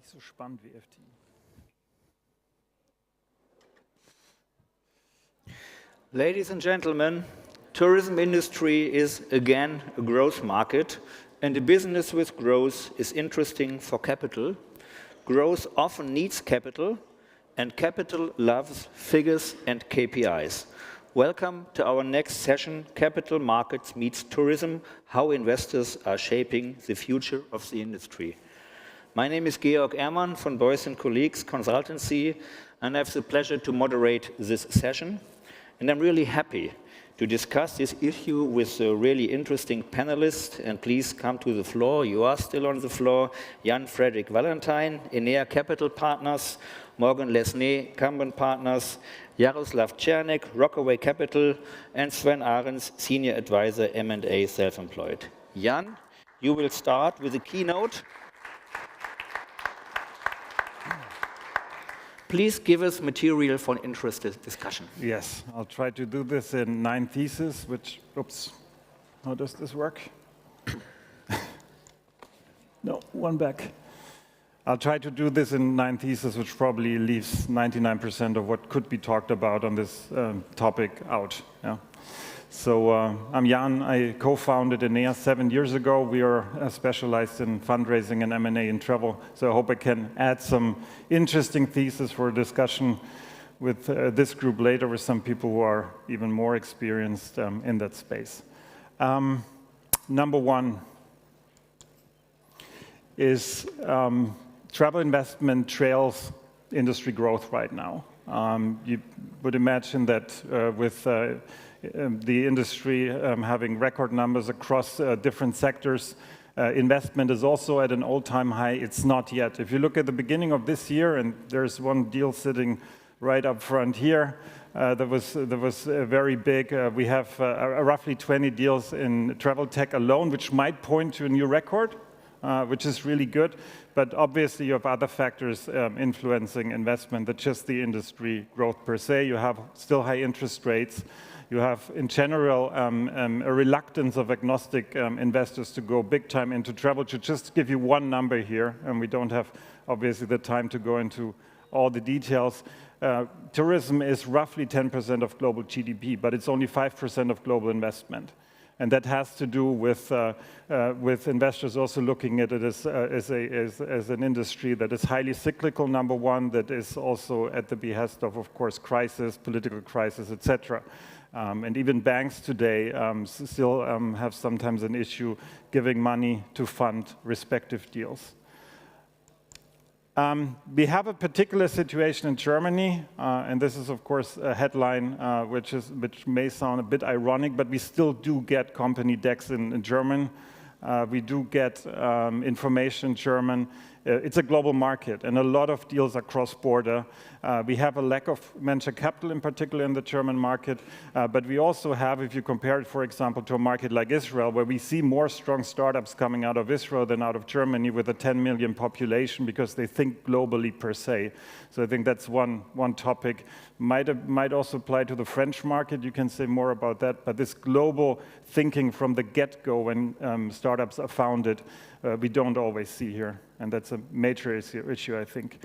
Nicht so spannend wie FT. Ladies and gentlemen, tourism industry is again a growth market, and a business with growth is interesting for capital. Growth often needs capital, and capital loves figures and KPIs. Welcome to our next session, Capital Markets Meets Tourism, how investors are shaping the future of the industry. My name is Eoghan from Boyce & Colleagues Consultancy, and I have the pleasure to moderate this session. And I'm really happy to discuss this issue with a really interesting panelist. And please come to the floor. You are still on the floor. Jan Frederick Valentine, Enea Capital Partners, Morgan Lesney, Camden Partners, Jaroslav Czernik, Rockaway Capital, and Sven Ahrens, Senior Advisor, M&A Self-Employed. Jan, you will start with a keynote. Please give us material for an interested discussion. Yes, I'll try to do this in 9 theses, which, oops, how does this work? No, one back. I'll try to do this in 9 theses, which probably leaves 99% of what could be talked about on this topic out. Yeah. So I'm Jan. I co-founded Enea 7 years ago. We are specialized in fundraising and M&A in travel. So I hope I can add some interesting theses for a discussion with this group later with some people who are even more experienced in that space. Number 1 is travel investment trails industry growth right now. You would imagine that with the industry having record numbers across different sectors. Investment is also at an all-time high. It's not yet. If you look at the beginning of this year, and there's one deal sitting right up front here, that was very big. We have roughly 20 deals in travel tech alone, which might point to a new record, which is really good. But obviously, you have other factors influencing investment than just the industry growth per se. You have still high interest rates. You have, in general, a reluctance of agnostic investors to go big time into travel. To just give you one number here, and we don't have, obviously, the time to go into all the details. Tourism is roughly 10% of global GDP, but it's only 5% of global investment. And that has to do with investors also looking at it as an industry that is highly cyclical, number one, that is also at the behest of course, crisis, political crisis, etc. And even banks today still have sometimes an issue giving money to fund respective deals. We have a particular situation in Germany, and this is, of course, a headline which may sound a bit ironic, but we still do get company decks in German. We do get information in German. It's a global market, and a lot of deals are cross-border. We have a lack of venture capital, in particular in the German market, but we also have, if you compare it, for example, to a market like Israel, where we see more strong startups coming out of Israel than out of Germany with a 10 million population because they think globally per se. So I think that's one topic. Might also apply to the French market. You can say more about that, but this global thinking from the get-go when startups are founded, we don't always see here, and that's a major issue, I think.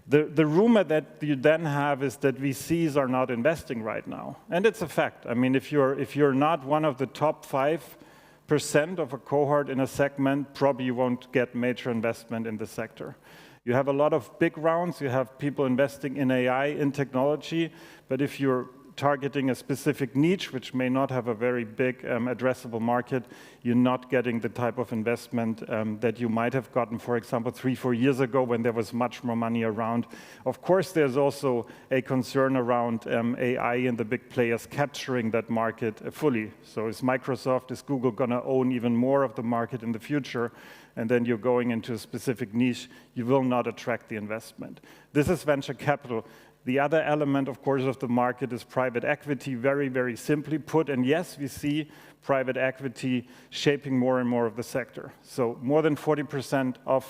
The rumor that you then have is that VCs are not investing right now, and it's a fact. I mean, if you're not one of the top 5% of a cohort in a segment, probably you won't get major investment in the sector. You have a lot of big rounds. You have people investing in AI, in technology, but if you're targeting a specific niche, which may not have a very big addressable market, you're not getting the type of investment that you might have gotten, for example, 3-4 years ago when there was much more money around. Of course, there's also a concern around AI and the big players capturing that market fully. So is Microsoft, is Google going to own even more of the market in the future? And then you're going into a specific niche, you will not attract the investment. This is venture capital. The other element, of course, of the market is private equity, very, very simply put. And yes, we see private equity shaping more and more of the sector. So more than 40% of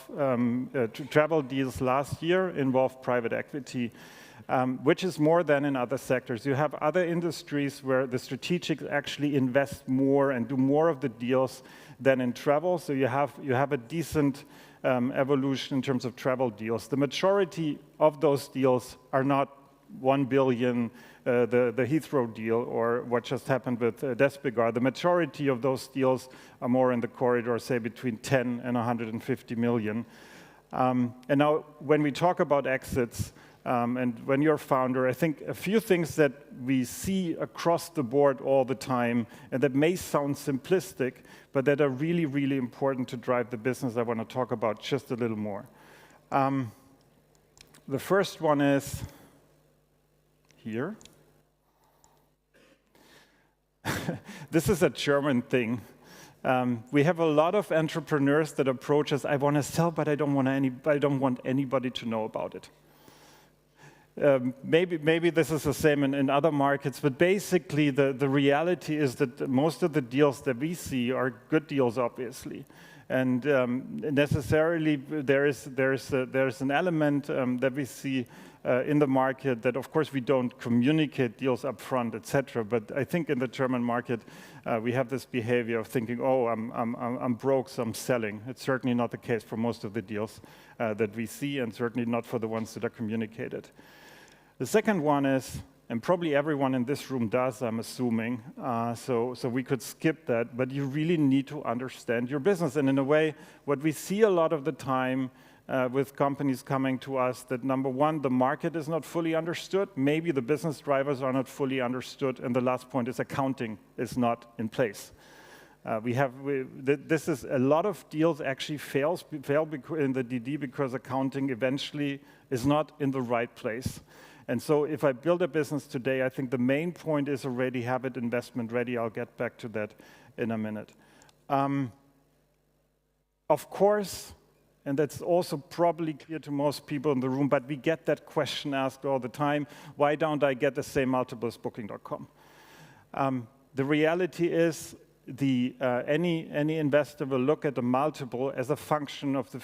travel deals last year involved private equity, which is more than in other sectors. You have other industries where the strategics actually invest more and do more of the deals than in travel. So you have a decent evolution in terms of travel deals. The majority of those deals are not 1 billion, the Heathrow deal, or what just happened with Despegar. The majority of those deals are more in the corridor, say between 10 and 150 million. And now, when we talk about exits, and when you're a founder, I think a few things that we see across the board all the time, and that may sound simplistic, but that are really, really important to drive the business, I want to talk about just a little more. The first one is here. This is a German thing. We have a lot of entrepreneurs that approach us, I want to sell, but I don't want anybody to know about it. Maybe this is the same in other markets, but basically the reality is that most of the deals that we see are good deals, obviously. And necessarily there's an element that we see in the market that, of course, we don't communicate deals up front, etc. But I think in the German market, we have this behavior of thinking, oh, I'm broke, so I'm selling. It's certainly not the case for most of the deals that we see, and certainly not for the ones that are communicated. The second one is, and probably everyone in this room does, I'm assuming, so we could skip that, but you really need to understand your business. And in a way, what we see a lot of the time with companies coming to us, that number one, the market is not fully understood, maybe the business drivers are not fully understood, and the last point is accounting is not in place. This is a lot of deals actually fail in the DD because accounting eventually is not in the right place. And so if I build a business today, I think the main point is already have it investment ready. I'll get back to that in a minute. Of course, and that's also probably clear to most people in the room, but we get that question asked all the time, why don't I get the same multiple as Booking.com? The reality is any investor will look at the multiple as a function of the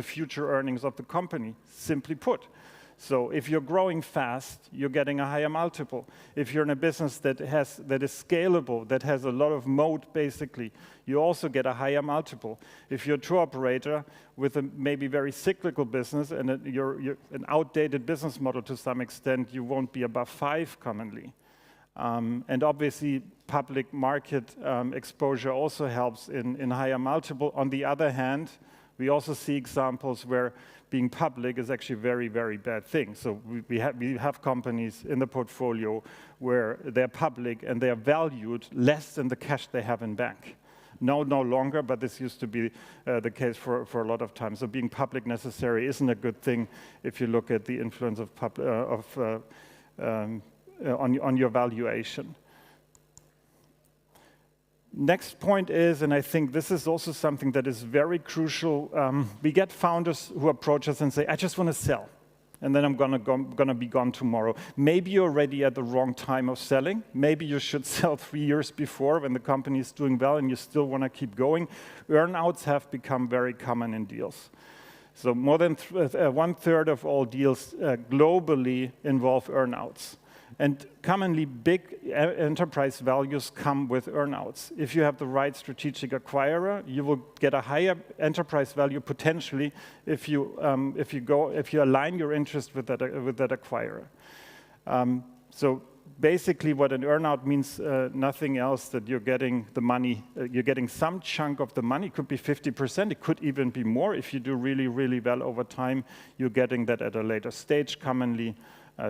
future earnings of the company, simply put. So if you're growing fast, you're getting a higher multiple. If you're in a business that is scalable, that has a lot of moat, basically, you also get a higher multiple. If you're a tour operator with a maybe very cyclical business and you're an outdated business model to some extent, you won't be above 5 commonly. And obviously, public market exposure also helps in higher multiple. On the other hand, we also see examples where being public is actually a very, very bad thing. So we have companies in the portfolio where they're public and they are valued less than the cash they have in bank. No longer, but this used to be the case for a lot of time. So being public necessarily isn't a good thing if you look at the influence on your valuation. Next point is, and I think this is also something that is very crucial, we get founders who approach us and say, I just want to sell, and then I'm gonna be gone tomorrow. Maybe you're already at the wrong time of selling. Maybe you should sell 3 years before when the company is doing well and you still want to keep going. Earn-outs have become very common in deals. So more than 1/3 of all deals globally involve earn-outs. And commonly, big enterprise values come with earn-outs. If you have the right strategic acquirer, you will get a higher enterprise value potentially if you align your interest with that acquirer. So basically, what an earn-out means, nothing else that you're getting the money. You're getting some chunk of the money. It could be 50%. It could even be more. If you do really, really well over time, you're getting that at a later stage, commonly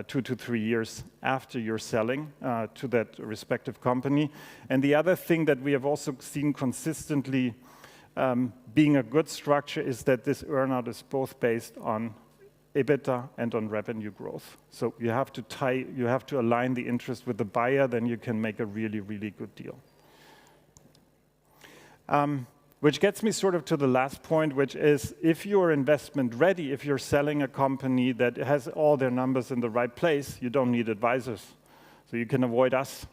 2 to 3 years after you're selling to that respective company. And the other thing that we have also seen consistently being a good structure is that this earn-out is both based on EBITDA and on revenue growth. So you have to align the interest with the buyer, then you can make a really, really good deal. Which gets me sort of to the last point, which is if you're investment ready, if you're selling a company that has all their numbers in the right place, you don't need advisors. So you can avoid us.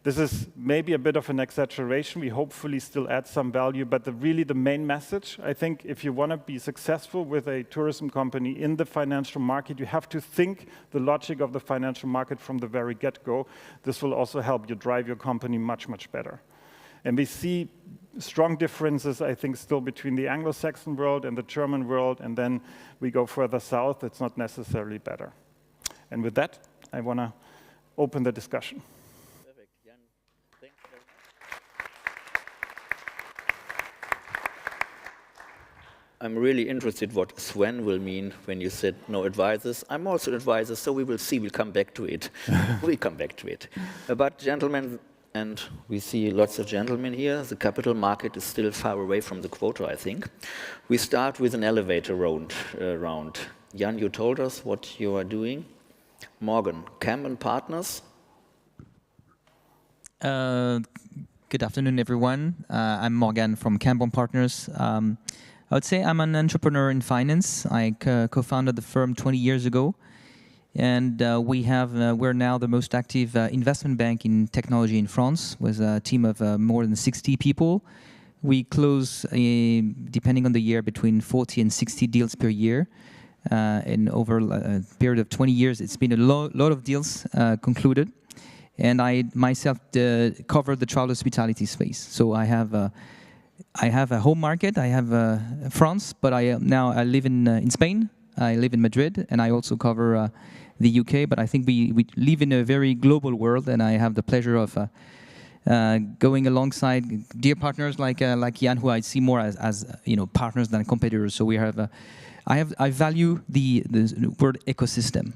This is maybe a bit of an exaggeration. We hopefully still add some value, but really the main message, I think if you want to be successful with a tourism company in the financial market, you have to think the logic of the financial market from the very get-go. This will also help you drive your company much, much better. And we see strong differences, I think, still between the Anglo-Saxon world and the German world, and then we go further south, it's not necessarily better. And with that, I want to open the discussion. Perfect. Jan, thanks very much. I'm really interested what Sven will mean when you said no advisors. I'm also an advisor, so we will see. We'll come back to it. We'll come back to it. But gentlemen, and we see lots of gentlemen here, the capital market is still far away from the quota, I think. We start with an elevator round. Jan, you told us what you are doing. Morgan, Camden Partners. Good afternoon, everyone. I'm Morgan from Camden Partners. I would say I'm an entrepreneur in finance. I co-founded the firm 20 years ago. And we're now the most active investment bank in technology in France, with a team of more than 60 people. We close, depending on the year, between 40 and 60 deals per year. And over a period of 20 years, it's been a lot of deals concluded. And I myself cover the travel hospitality space. So I have a home market. I have France, but I live in Spain. I live in Madrid, and I also cover the UK, but I think we live in a very global world, and I have the pleasure of going alongside dear partners like Jan, who I see more as partners than competitors. So I value the word ecosystem.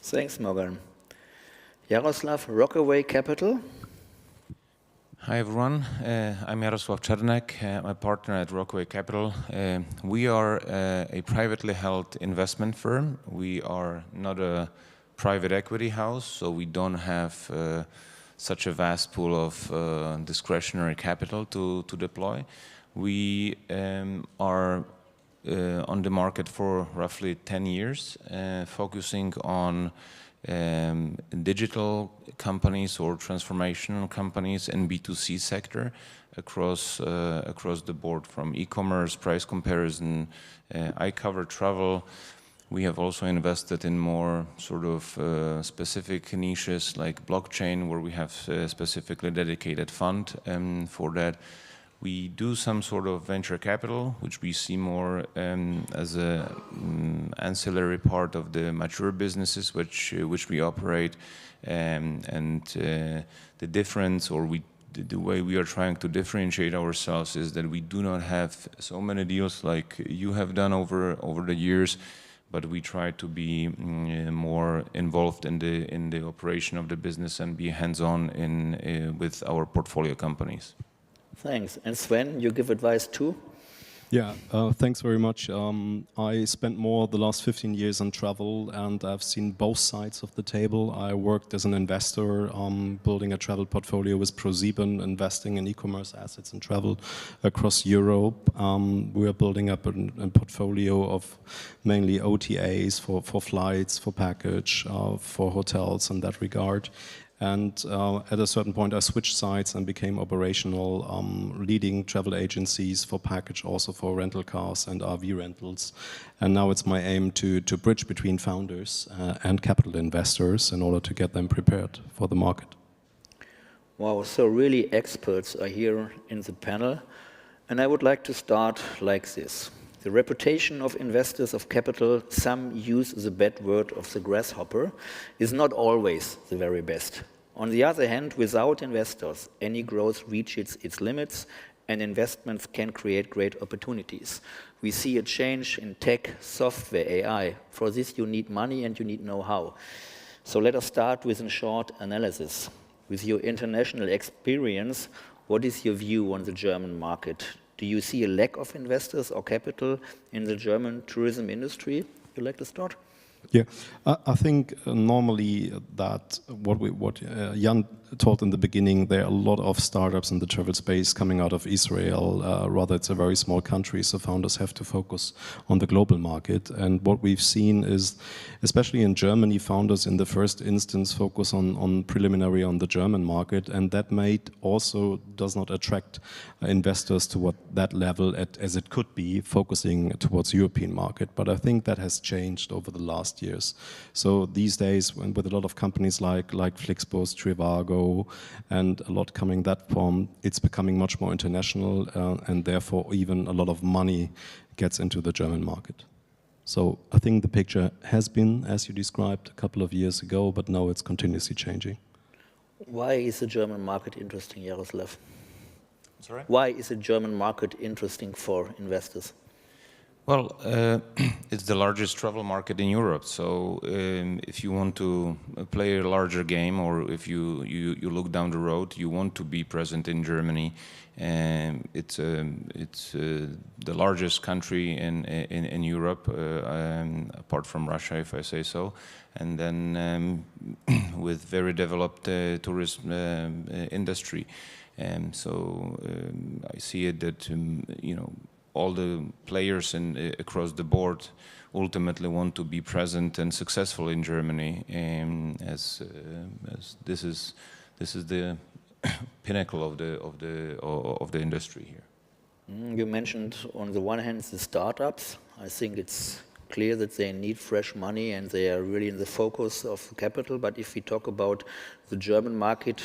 Thanks, Morgan. Jaroslav, Rockaway Capital. Hi everyone, I'm Jaroslav Czernek, I'm a partner at Rockaway Capital. We are a privately held investment firm. We are not a private equity house, so we don't have such a vast pool of discretionary capital to deploy. We are on the market for roughly 10 years, focusing on digital companies or transformational companies in B2C sector across the board, from e-commerce, price comparison. I cover travel. We have also invested in more sort of specific niches like blockchain, where we have a specifically dedicated fund for that. We do some sort of venture capital, which we see more as an ancillary part of the mature businesses which we operate, and the difference, or the way we are trying to differentiate ourselves, is that we do not have so many deals like you have done over the years, but we try to be more involved in the operation of the business and be hands-on with our portfolio companies. Thanks. And Sven, you give advice too? Yeah, thanks very much. I spent more the last 15 years on travel, and I've seen both sides of the table. I worked as an investor, building a travel portfolio with ProSieben, investing in e-commerce assets and travel across Europe. We are building up a portfolio of mainly OTAs for flights, for package, for hotels in that regard. And at a certain point, I switched sides and became operational, leading travel agencies for package, also for rental cars and RV rentals. And now it's my aim to bridge between founders and capital investors in order to get them prepared for the market. Wow, so really experts are here in the panel. And I would like to start like this. The reputation of investors of capital, some use the bad word of the grasshopper, is not always the very best. On the other hand, without investors, any growth reaches its limits, and investments can create great opportunities. We see a change in tech, software, AI. For this, you need money and you need know-how. So let us start with a short analysis. With your international experience, what is your view on the German market? Do you see a lack of investors or capital in the German tourism industry? You'd like to start? Yeah, I think normally that what Jan told in the beginning, there are a lot of startups in the travel space coming out of Israel. Rather, it's a very small country, so founders have to focus on the global market. And what we've seen is, especially in Germany, founders in the first instance focus on preliminary on the German market, and that does not attract investors to that level as it could be, focusing towards European market. But I think that has changed over the last last years. So these days, with a lot of companies like Flixbus, Trivago, and a lot coming that form, it's becoming much more international, and therefore even a lot of money gets into the German market. So I think the picture has been, as you described, a couple of years ago, but now it's continuously changing. Why is the German market interesting, Jaroslav? Sorry? Why is the German market interesting for investors? Well, it's the largest travel market in Europe. So if you want to play a larger game, or if you look down the road, you want to be present in Germany. It's the largest country in Europe, apart from Russia, if I say so. And then with very developed tourism industry. So I see it that all the players across the board ultimately want to be present and successful in Germany, as this is the pinnacle of the industry here. You mentioned on the one hand the startups. I think it's clear that they need fresh money and they are really in the focus of capital. But if we talk about the German market,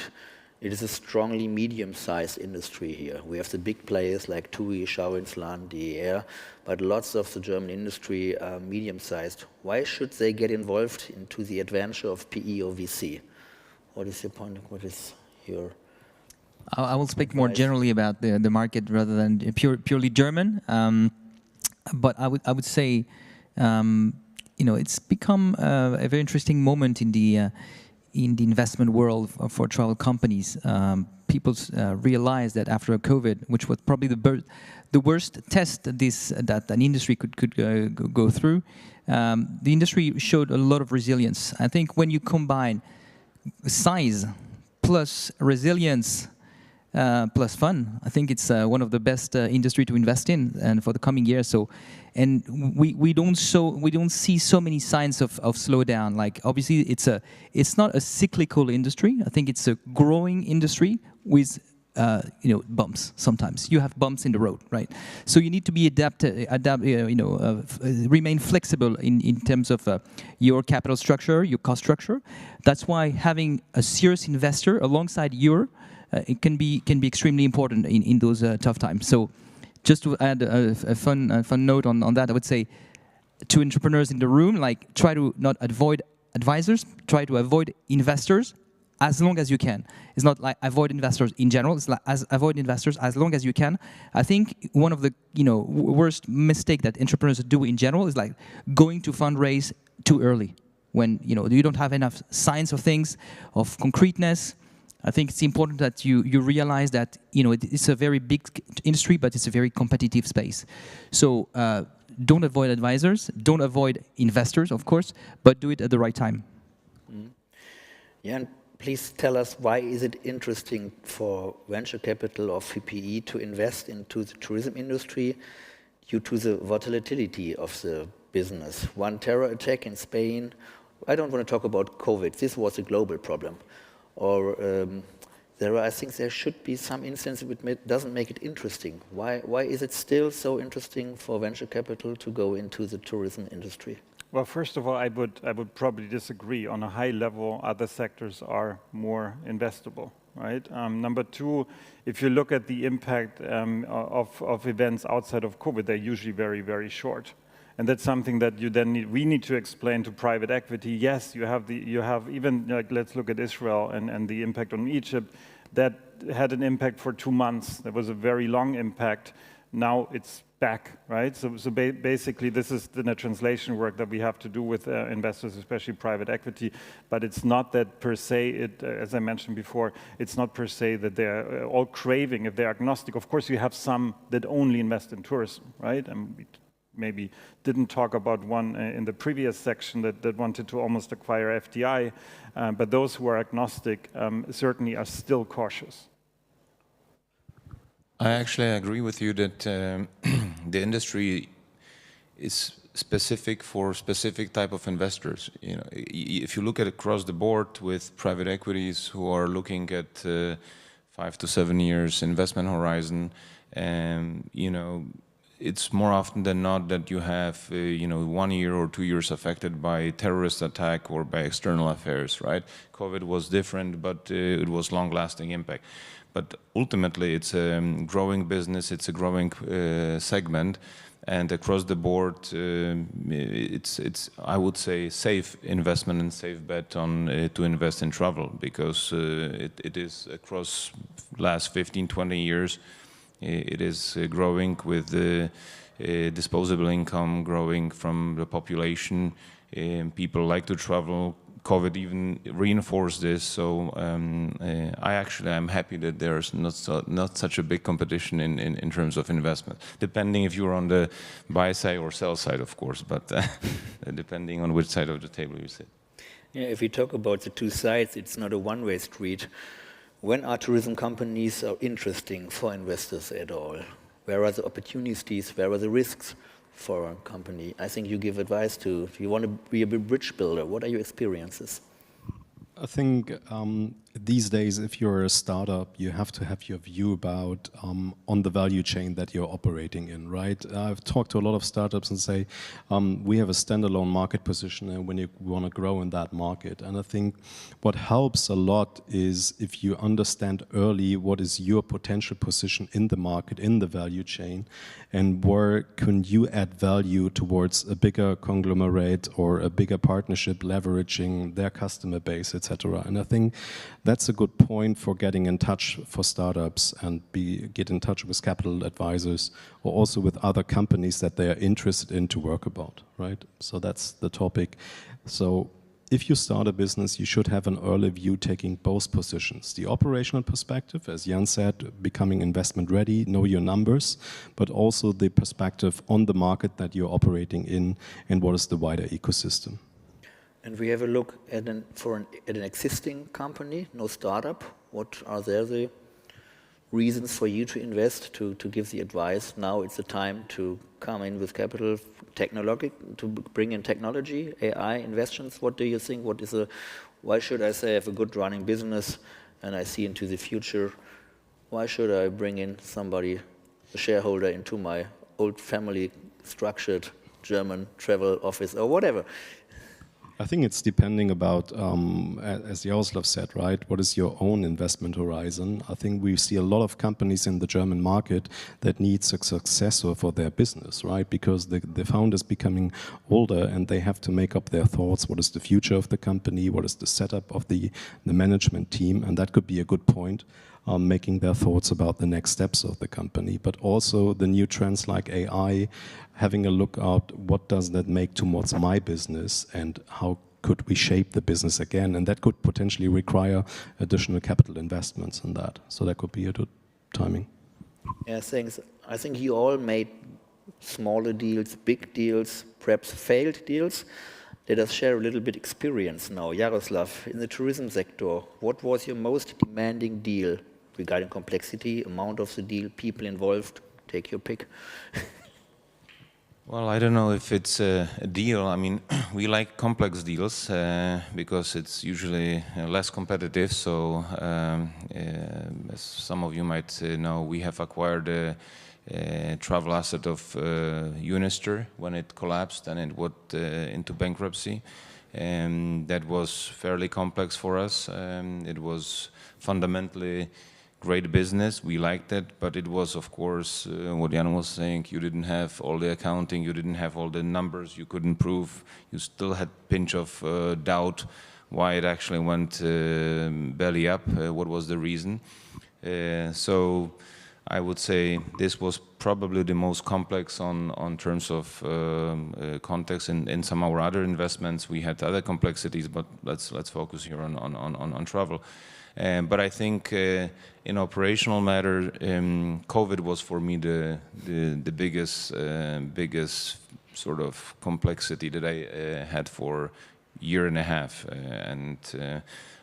it is a strongly medium-sized industry here. We have the big players like TUI, Schauinsland, DER, but lots of the German industry are medium-sized. Why should they get involved into the adventure of PE or VC? What is your point? What is your... I will speak more generally about the market rather than purely German. But I would say, it's become a very interesting moment in the investment world for travel companies. People realized that after COVID, which was probably the worst test that an industry could go through, the industry showed a lot of resilience. I think when you combine size plus resilience plus fun, I think it's one of the best industry to invest in and for the coming years. So, and we don't see so many signs of slowdown. Like obviously it's not a cyclical industry. I think it's a growing industry with bumps. Sometimes you have bumps in the road, right? So you need to be remain flexible in terms of your capital structure, your cost structure. That's why having a serious investor alongside it can be extremely important in those tough times. So, just to add a fun note on that, I would say to entrepreneurs in the room, like try to not avoid advisors, try to avoid investors as long as you can. It's not like avoid investors in general. It's like avoid investors as long as you can. I think one of the worst mistake that entrepreneurs do in general is like going to fundraise too early when you don't have enough signs of things, of concreteness. I think it's important that you realize that it's a very big industry, but it's a very competitive space. So don't avoid advisors, don't avoid investors, of course, but do it at the right time. Yeah, and please tell us, why is it interesting for venture capital or PE to invest into the tourism industry due to the volatility of the business? One terror attack in Spain. I don't want to talk about COVID. This was a global problem. Or I think there should be some instance which doesn't make it interesting. Why is it still so interesting for venture capital to go into the tourism industry? Well, first of all, I would probably disagree. On a high level, other sectors are more investable, right? Number two, if you look at the impact of events outside of COVID, they're usually very, very short. And that's something that we need to explain to private equity. Yes, you have even, like, let's look at Israel and the impact on Egypt. That had an impact for 2 months. That was a very long impact. Now it's back, right? So basically this is the translation work that we have to do with investors, especially private equity. But it's not that per se, as I mentioned before, it's not per se that they're all craving, if they're agnostic. Of course, you have some that only invest in tourism, right? And we maybe didn't talk about one in the previous section that wanted to almost acquire FDI, but those who are agnostic certainly are still cautious. I actually agree with you that the industry is specific for specific type of investors. If you look at across the board with private equities who are looking at 5 to 7 years investment horizon, it's more often than not that you have, 1 year or 2 years affected by terrorist attack or by external affairs, right? COVID was different, but it was long-lasting impact. But ultimately, it's a growing business, it's a growing segment, and across the board, it's I would say safe investment and safe bet on to invest in travel, because it is across last 15, 20 years. It is growing with the disposable income growing from the population. People like to travel. COVID even reinforced this. So I'm happy that there's not such a big competition in terms of investment. Depending if you're on the buy side or sell side, of course, but depending on which side of the table you sit. Yeah, if we talk about the two sides, it's not a one-way street. When are tourism companies interesting for investors at all? Where are the opportunities? Where are the risks for a company? I think you give advice to, if you want to be a bridge builder, what are your experiences? I think these days, if you're a startup, you have to have your view about on the value chain that you're operating in, right? I've talked to a lot of startups and say, we have a standalone market position and when you want to grow in that market. And I think what helps a lot is if you understand early what is your potential position in the market, in the value chain, and where can you add value towards a bigger conglomerate or a bigger partnership leveraging their customer base, etc. And I think that's a good point for getting in touch for startups and get in touch with capital advisors or also with other companies that they are interested in to work about, right? So that's the topic. So if you start a business, you should have an early view taking both positions. The operational perspective, as Jan said, becoming investment ready, know your numbers, but also the perspective on the market that you're operating in and what is the wider ecosystem. And we have a look at an existing company, no startup. What are the reasons for you to invest, to give the advice? Now it's the time to come in with capital, to bring in technology, AI, investments. What do you think? Why should I say I have a good running business and I see into the future? Why should I bring in somebody, a shareholder, into my old family structured German travel office or whatever? I think it's depending about, as Jaroslav said, right, what is your own investment horizon? I think we see a lot of companies in the German market that needs a successor for their business, right? Because the founders becoming older and they have to make up their thoughts. What is the future of the company? What is the setup of the management team? And that could be a good point. Making their thoughts about the next steps of the company, but also the new trends like AI, having a look at what does that make towards my business and how could we shape the business again, and that could potentially require additional capital investments in that. So that could be a good timing. Yeah, thanks. I think you all made smaller deals, big deals, perhaps failed deals. Let us share a little bit experience now. Jaroslav, in the tourism sector, what was your most demanding deal regarding complexity, amount of the deal, people involved? Take your pick. Well, I don't know if it's a deal. I mean, we like complex deals because it's usually less competitive. So, as some of you might know, we have acquired a travel asset of Unister when it collapsed and it went into bankruptcy. And that was fairly complex for us. It was fundamentally great business, we liked it, but it was, of course, what Jan was saying, you didn't have all the accounting, you didn't have all the numbers, you couldn't prove, you still had pinch of doubt why it actually went belly up, what was the reason. So I would say this was probably the most complex on terms of context. In some of our other investments, we had other complexities, but let's focus here on travel. But I think in operational matter, COVID was for me the biggest sort of complexity that I had for a year and a half, and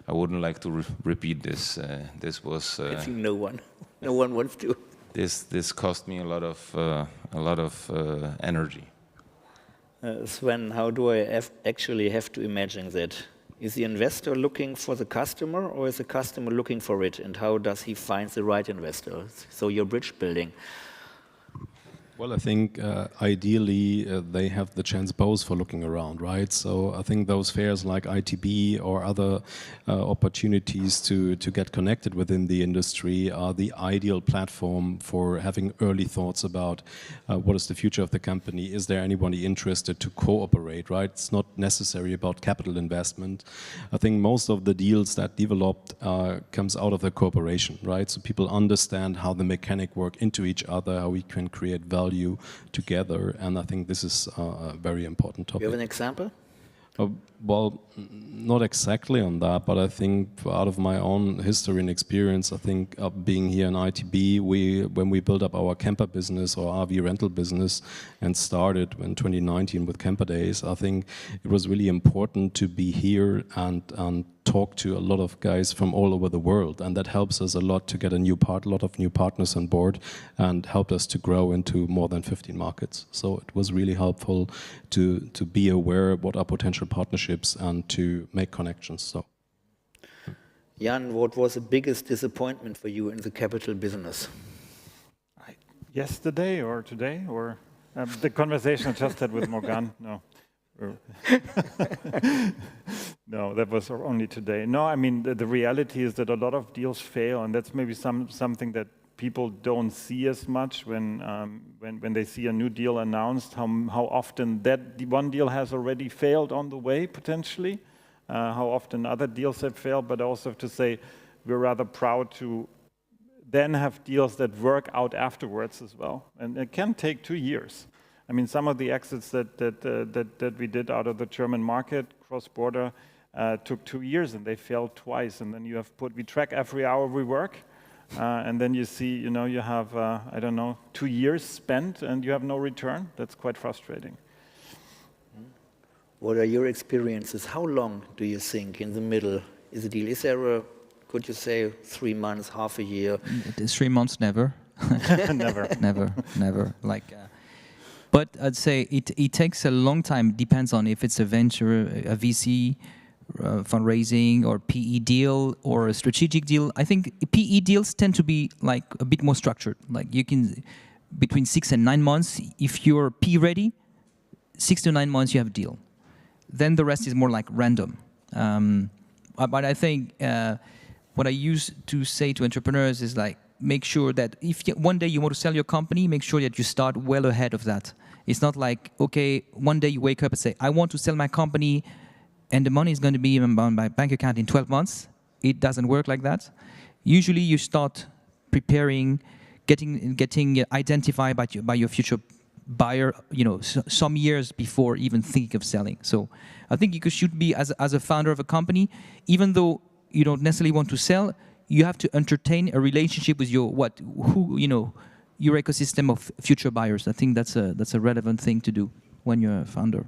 I wouldn't like to repeat this. This was. I think no one wants to. This cost me a lot of energy. Sven, how do I actually have to imagine that? Is the investor looking for the customer or is the customer looking for it? And how does he find the right investor? So your bridge building. Well, I think ideally they have the chance both for looking around, right? So I think those fairs like ITB or other opportunities to get connected within the industry are the ideal platform for having early thoughts about what is the future of the company. Is there anybody interested to cooperate, right? It's not necessary about capital investment. I think most of the deals that developed comes out of the cooperation, right? So people understand how the mechanic work into each other, how we can create value together, and I think this is a very important topic. You have an example? Well, not exactly on that, but I think out of my own history and experience, I think being here in ITB, when we built up our camper business or RV rental business and started in 2019 with Camper Days, I think it was really important to be here and talk to a lot of guys from all over the world, and that helps us a lot to get a lot of new partners on board and helped us to grow into more than 15 markets. So it was really helpful to be aware of what are potential partnerships and to make connections. So, Jan, what was the biggest disappointment for you in the capital business? Yesterday or today or the conversation I just had with Morgan? No. No, that was only today. No, I mean, the reality is that a lot of deals fail, and that's maybe something that people don't see as much when they see a new deal announced, how often that one deal has already failed on the way, potentially, how often other deals have failed, but also have to say we're rather proud to then have deals that work out afterwards as well. And it can take 2 years. I mean, some of the exits that we did out of the German market, cross-border, took 2 years and they failed twice. And then we track every hour we work, and then you see, you have, I don't know, 2 years spent and you have no return. That's quite frustrating. What are your experiences? How long do you think in the middle is a deal? Is there could you say 3 months, half a year? 3 months, never. Never. Never. But I'd say it takes a long time. Depends on if it's a venture, a VC, fundraising, or PE deal, or a strategic deal. I think PE deals tend to be like a bit more structured. Like you can, between 6 and 9 months, if you're PE ready, 6 to 9 months you have a deal. Then the rest is more like random. But I think what I used to say to entrepreneurs is like, make sure that if one day you want to sell your company, make sure that you start well ahead of that. It's not like, okay, one day you wake up and say, I want to sell my company and the money is going to be in my bank account in 12 months. It doesn't work like that. Usually you start preparing, getting identified by your future buyer, some years before even thinking of selling. So I think you should be, as a founder of a company, even though you don't necessarily want to sell, you have to entertain a relationship with your ecosystem of future buyers. I think that's a relevant thing to do when you're a founder.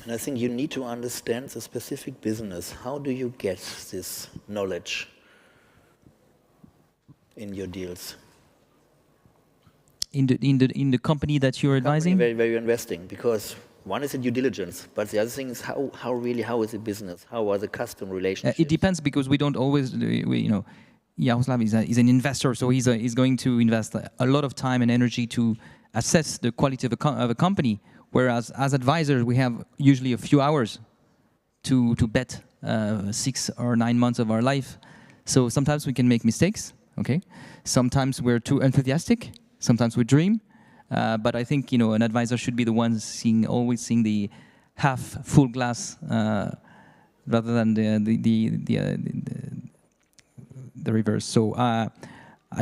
And I think you need to understand the specific business. How do you get this knowledge in your deals? In the company that you're advising? Where you're investing, because one is the due diligence, but the other thing is how is the business? How are the customer relationships? It depends, because we don't always, Jaroslav is an investor, so he's going to invest a lot of time and energy to assess the quality of a company, whereas as advisors, we have usually a few hours to bet 6 or 9 months of our life. So sometimes we can make mistakes, okay? Sometimes we're too enthusiastic, sometimes we dream. But I think an advisor should be the one always seeing the half full glass rather than the reverse. So I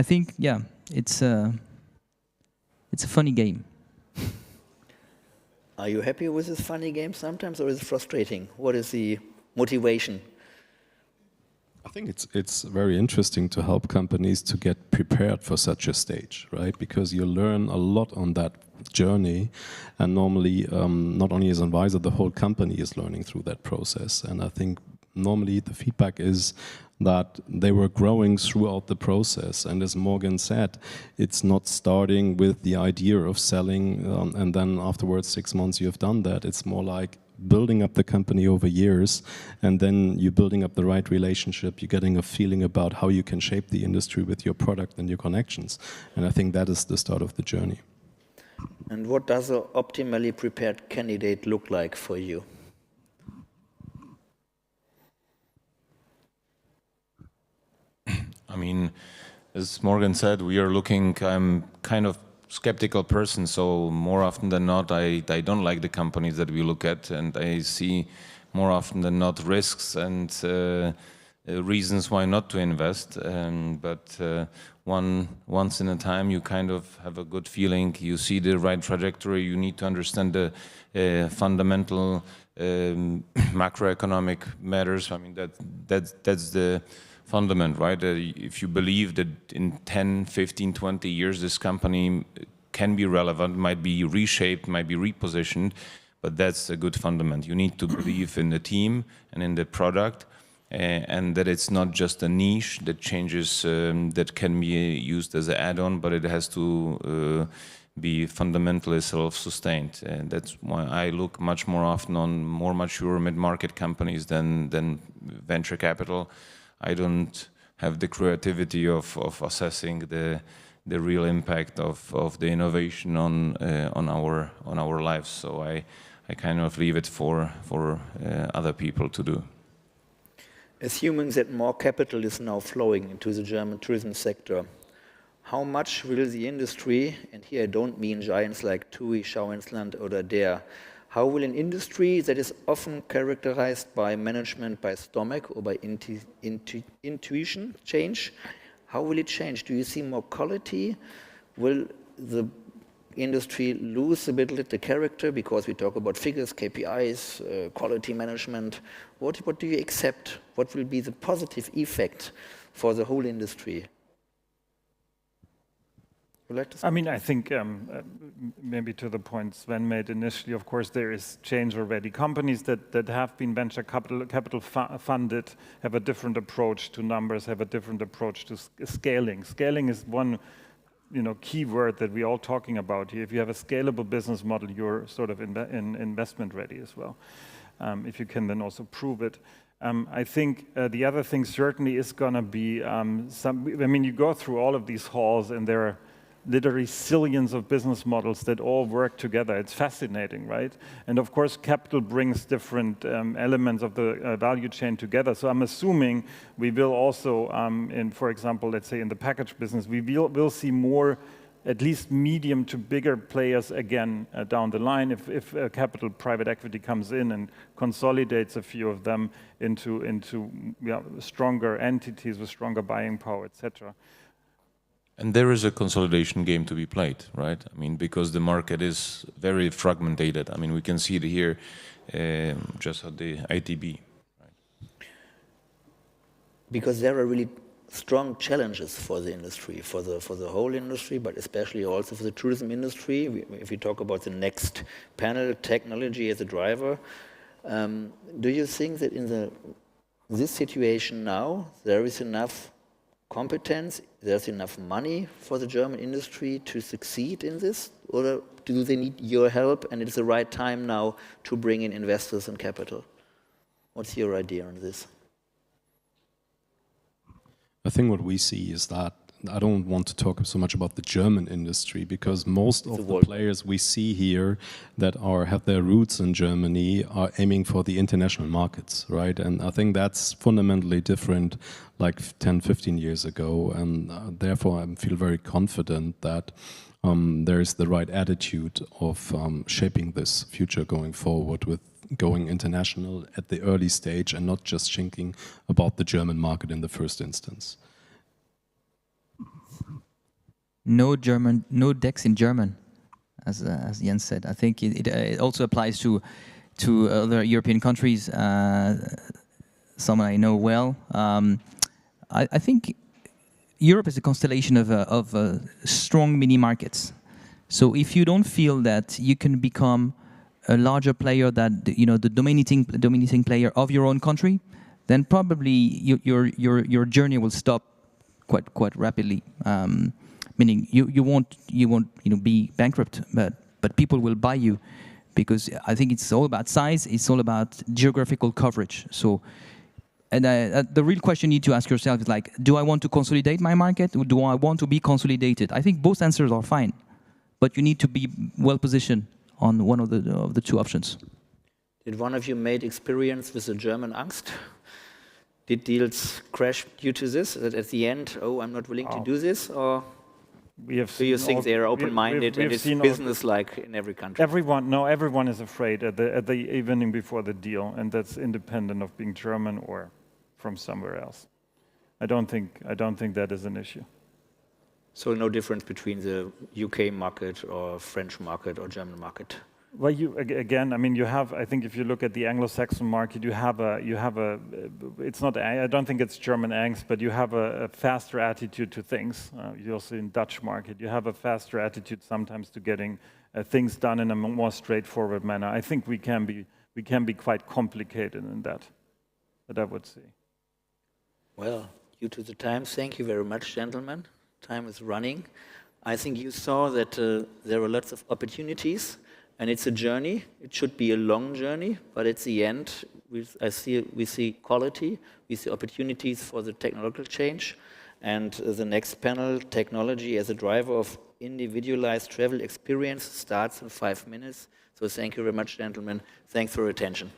think it's a funny game. Are you happy with this funny game sometimes, or is it frustrating? What is the motivation? I think it's very interesting to help companies to get prepared for such a stage, right? Because you learn a lot on that journey, and normally, not only as an advisor, the whole company is learning through that process. And I think normally the feedback is that they were growing throughout the process. And as Morgan said, it's not starting with the idea of selling and then afterwards 6 months you have done that. It's more like building up the company over years, and then you're building up the right relationship, you're getting a feeling about how you can shape the industry with your product and your connections. And I think that is the start of the journey. And what does an optimally prepared candidate look like for you? I mean, as Morgan said, we are looking, I'm kind of skeptical person, so more often than not, I don't like the companies that we look at, and I see more often than not risks and reasons why not to invest. But once in a time, you kind of have a good feeling, you see the right trajectory, you need to understand the fundamental macroeconomic matters. I mean, that's the fundament, right? If you believe that in 10, 15, 20 years this company can be relevant, might be reshaped, might be repositioned, but that's a good fundament. You need to believe in the team and in the product, and that it's not just a niche that changes, that can be used as an add-on, but it has to be fundamentally self-sustained. And that's why I look much more often on more mature mid-market companies than venture capital. I don't have the creativity of assessing the real impact of the innovation on our lives. So I kind of leave it for other people to do. Assuming that more capital is now flowing into the German tourism sector, how much will the industry, and here I don't mean giants like TUI, Schauinsland or Der, how will an industry that is often characterized by management by stomach or by intuition change? How will it change? Do you see more quality? Will the industry lose a bit the character because we talk about figures, KPIs, quality management? What do you accept? What will be the positive effect for the whole industry? I mean, I think maybe to the point Sven made initially, of course, there is change already. Companies that have been venture capital funded have a different approach to numbers, have a different approach to scaling. Scaling is one key word that we're all talking about here. If you have a scalable business model, you're sort of investment ready as well. If you can then also prove it. I think the other thing certainly is going to be you go through all of these halls and there are literally zillions of business models that all work together. It's fascinating, right? And of course, capital brings different elements of the value chain together. So I'm assuming we will also, for example, let's say in the package business, we will see more, at least medium to bigger players again down the line if capital private equity comes in and consolidates a few of them into stronger entities with stronger buying power, etc. And there is a consolidation game to be played, right? I mean, because the market is very fragmented. I mean, we can see it here just at the ITB. Right? Because there are really strong challenges for the industry, for the whole industry, but especially also for the tourism industry. If we talk about the next panel, technology as a driver, do you think that in this situation now, there is enough competence, there's enough money for the German industry to succeed in this? Or do they need your help and it's the right time now to bring in investors and capital? What's your idea on this? I think what we see is that I don't want to talk so much about the German industry because most of the players we see here that have their roots in Germany are aiming for the international markets, right? And I think that's fundamentally different like 10, 15 years ago. And therefore, I feel very confident that there is the right attitude of shaping this future going forward with going international at the early stage and not just thinking about the German market in the first instance. No DEX in German, as Jens said. I think it also applies to other European countries. Some I know well. I think Europe is a constellation of strong mini markets. So if you don't feel that you can become a larger player than the dominating player of your own country, then probably your journey will stop quite rapidly. Meaning you won't be bankrupt, but people will buy you, because I think it's all about size. It's all about geographical coverage. So, and the real question you need to ask yourself is like, do I want to consolidate my market, or do I want to be consolidated? I think both answers are fine, but you need to be well positioned on one of the two options. Did one of you made experience with the German angst? Did deals crash due to this? That at the end, oh, I'm not willing to do this, or We have do you seen think all- they're we- open-minded we've and it's seen all- business-like in every country? Everyone is afraid at the evening before the deal, and that's independent of being German or from somewhere else. I don't think that is an issue. So no difference between the UK market or French market or German market? Well, again, I mean, you have. I think if you look at the Anglo-Saxon market, you have a. It's not. I don't think it's German angst, but you have a faster attitude to things. You also in Dutch market, you have a faster attitude sometimes to getting things done in a more straightforward manner. I think we can be quite complicated in that. But I would say. Well, due to the time, thank you very much, gentlemen. Time is running. I think you saw that there are lots of opportunities. And it's a journey. It should be a long journey, but at the end, we see quality, we see opportunities for the technological change. And the next panel, technology as a driver of individualized travel experience, starts in 5 minutes. So thank you very much, gentlemen. Thanks for your attention.